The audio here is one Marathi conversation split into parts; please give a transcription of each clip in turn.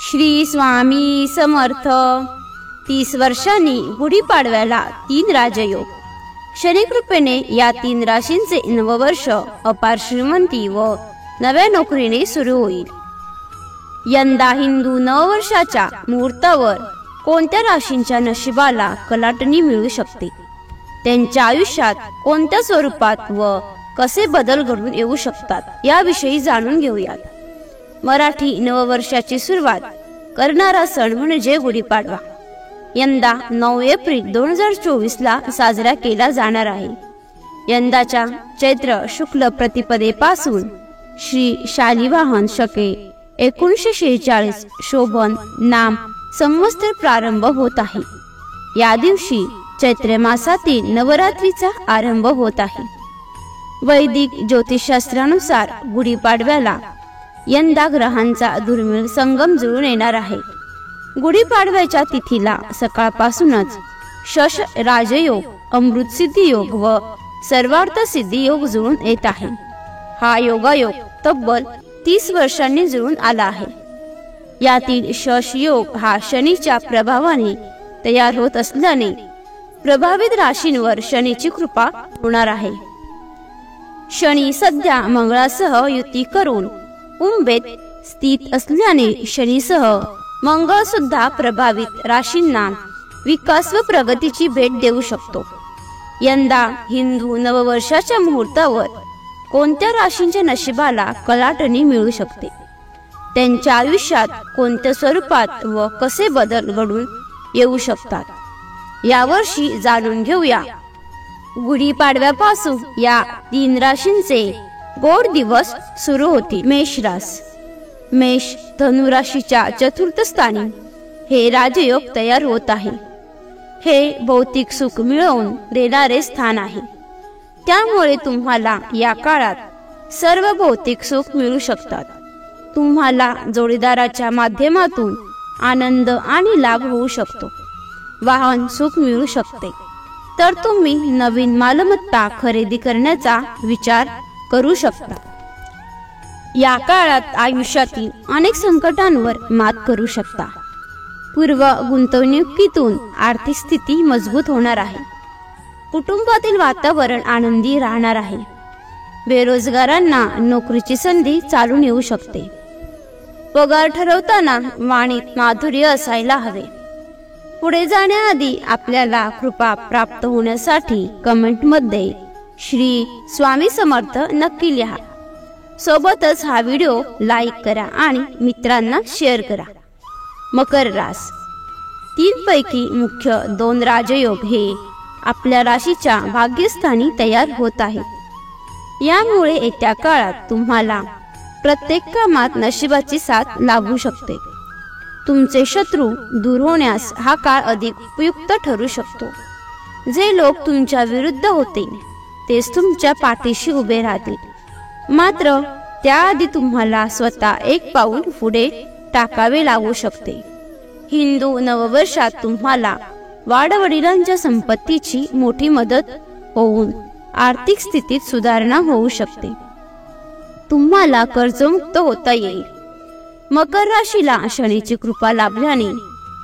श्री स्वामी समर्थ. 30 वर्षांनी गुढीपाडव्याला 3 राजयोग. शनिकृपेने या 3 राशींचे नववर्ष अपार श्रीमंती व नव्या नोकरीने सुरू होईल. यंदा हिंदू नववर्षाच्या मुहूर्तावर कोणत्या राशींच्या नशिबाला कलाटणी मिळू शकते, त्यांच्या आयुष्यात कोणत्या स्वरूपात व कसे बदल घडून येऊ शकतात याविषयी जाणून घेऊयात. मराठी नववर्षाची सुरुवात करणारा सण म्हणजे गुढीपाडवा. यंदा 9 एप्रिल 2024 ला साजरा केला जाणार आहे. यंदाच्या चैत्र शुक्ल प्रतिपदेपासून श्री शालिवाहन शके 1946 शोभन नाम संवत्सर प्रारंभ होत आहे. या दिवशी चैत्र मासातील नवरात्रीचा आरंभ होत आहे. वैदिक ज्योतिषशास्त्रानुसार गुढीपाडव्याला यंदा ग्रहांचा दुर्मिळ संगम जुळून येणार आहे. गुढीपाडव्याच्या तिथीला सकाळपासूनच शश राजयोग, अमृत सिद्धी योग व सर्वार्थ सिद्धी योग जुळून येत आहे. हा योगायोग तब्बल 30 वर्षांनी जुळून आला आहे. यातील शश योग हा शनीच्या प्रभावाने तयार होत असल्याने प्रभावित राशींवर शनीची कृपा होणार आहे. शनी सध्या मंगळासह युती करून कुंभेत स्थित असल्याने शनीसह मंगळ सुद्धा प्रभावित राशींना विकास व प्रगतीची भेट देऊ शकतो. यंदा हिंदू नववर्षाच्या मुहूर्तावर कोणत्या राशींच्या नशिबाला कलाटणी मिळू शकते, त्यांच्या आयुष्यात कोणत्या स्वरूपात व कसे बदल घडून येऊ शकतात यावर्षी जाणून घेऊया. गुढीपाडव्यापासून या 3 राशींचे गोड दिवस सुरू होतील. मेष रास. मेष धनु राशीच्या चतुर्थ स्थानी हे राजयोग तयार होत आहे. हे भौतिक सुख मिळवून देणारे स्थान आहे. त्यामुळे तुम्हाला या काळात सर्व भौतिक सुख मिळू शकतात. तुम्हाला जोडीदाराच्या माध्यमातून आनंद आणि लाभ होऊ शकतो. वाहन सुख मिळू शकते. तर तुम्ही नवीन मालमत्ता खरेदी करण्याचा विचार करू शकता. या काळात आयुष्यातील अनेक संकटांवर मात करू शकता. पूर्व गुंतवणुकीतून आर्थिक स्थिती मजबूत होणार आहे. कुटुंबातील वातावरण आनंदी राहणार आहे. बेरोजगारांना नोकरीची संधी चालून येऊ शकते. पगार ठरवताना वाणीत माधुर्य असायला हवे. पुढे जाण्याआधी आपल्याला कृपा प्राप्त होण्यासाठी कमेंटमध्ये श्री स्वामी समर्थ नक्की लिहा. सोबतच हा व्हिडिओ लाईक करा आणि मित्रांना शेअर करा. मकर रास. 3 पैकी मुख्य 2 राजयोग हे आपल्या राशीच्या भाग्यस्थानी तयार होत आहेत. यामुळे येत्या काळात तुम्हाला प्रत्येक कामात नशिबाची साथ लाभू शकते. तुमचे शत्रू दूर होण्यास हा काळ अधिक उपयुक्त ठरू शकतो. जे लोक तुमच्या विरुद्ध होते तेच तुमच्या पाठीशी उभे राहतील. मात्र त्याआधी तुम्हाला स्वतः एक पाऊल पुढे टाकावे लागू शकते. हिंदू नववर्षात तुम्हाला वाडवडिलांच्या संपत्तीची मोठी मदत होऊन आर्थिक स्थितीत सुधारणा होऊ शकते. तुम्हाला कर्जमुक्त होता येईल. मकर राशीला शनीची कृपा लाभल्याने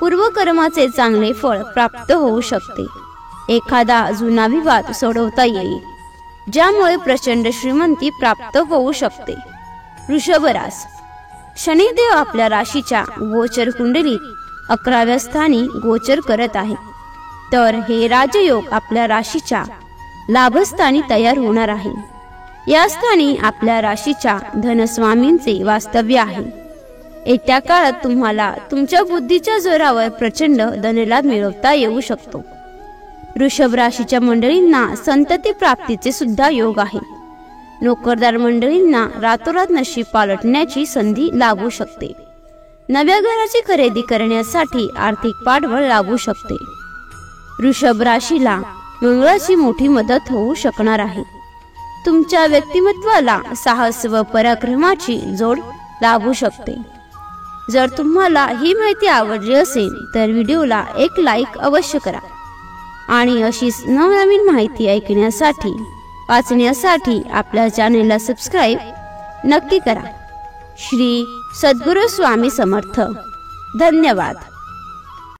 पूर्वकर्माचे चांगले फळ प्राप्त होऊ शकते. एखादा जुना विवाद सोडवता येईल, ज्यामुळे प्रचंड श्रीमंती प्राप्त होऊ शकते. वृषभ रास. शनिदेव आपल्या राशीच्या गोचर कुंडलीत 11व्या स्थानी गोचर करत आहे. तर हे राजयोग आपल्या राशीच्या लाभस्थानी तयार होणार आहे. या स्थानी आपल्या राशीच्या धनस्वामींचे वास्तव्य आहे. येत्या काळात तुम्हाला तुमच्या बुद्धीच्या जोरावर प्रचंड धनलाभ मिळवता येऊ शकतो. वृषभ राशीच्या मंडळींना संतती प्राप्तीचे सुद्धा योग आहे. नोकरदार मंडळींना रातोरात नशीब पालटण्याची संधी लाभू शकते. नव्या घराची खरेदी करण्यासाठी आर्थिक पाठबळ लाभू शकते. वृषभ राशीला मंगळाची मोठी मदत होऊ शकणार आहे. तुमच्या व्यक्तिमत्वाला साहस व पराक्रमाची जोड लाभू शकते. जर तुम्हाला ही माहिती आवडली असेल तर व्हिडिओला एक लाईक अवश्य करा आणि अशीच नवनवीन माहिती ऐकण्यासाठी वाचण्यासाठी आपल्या चॅनेलला सबस्क्राईब नक्की करा. श्री सद्गुरू स्वामी समर्थ. धन्यवाद.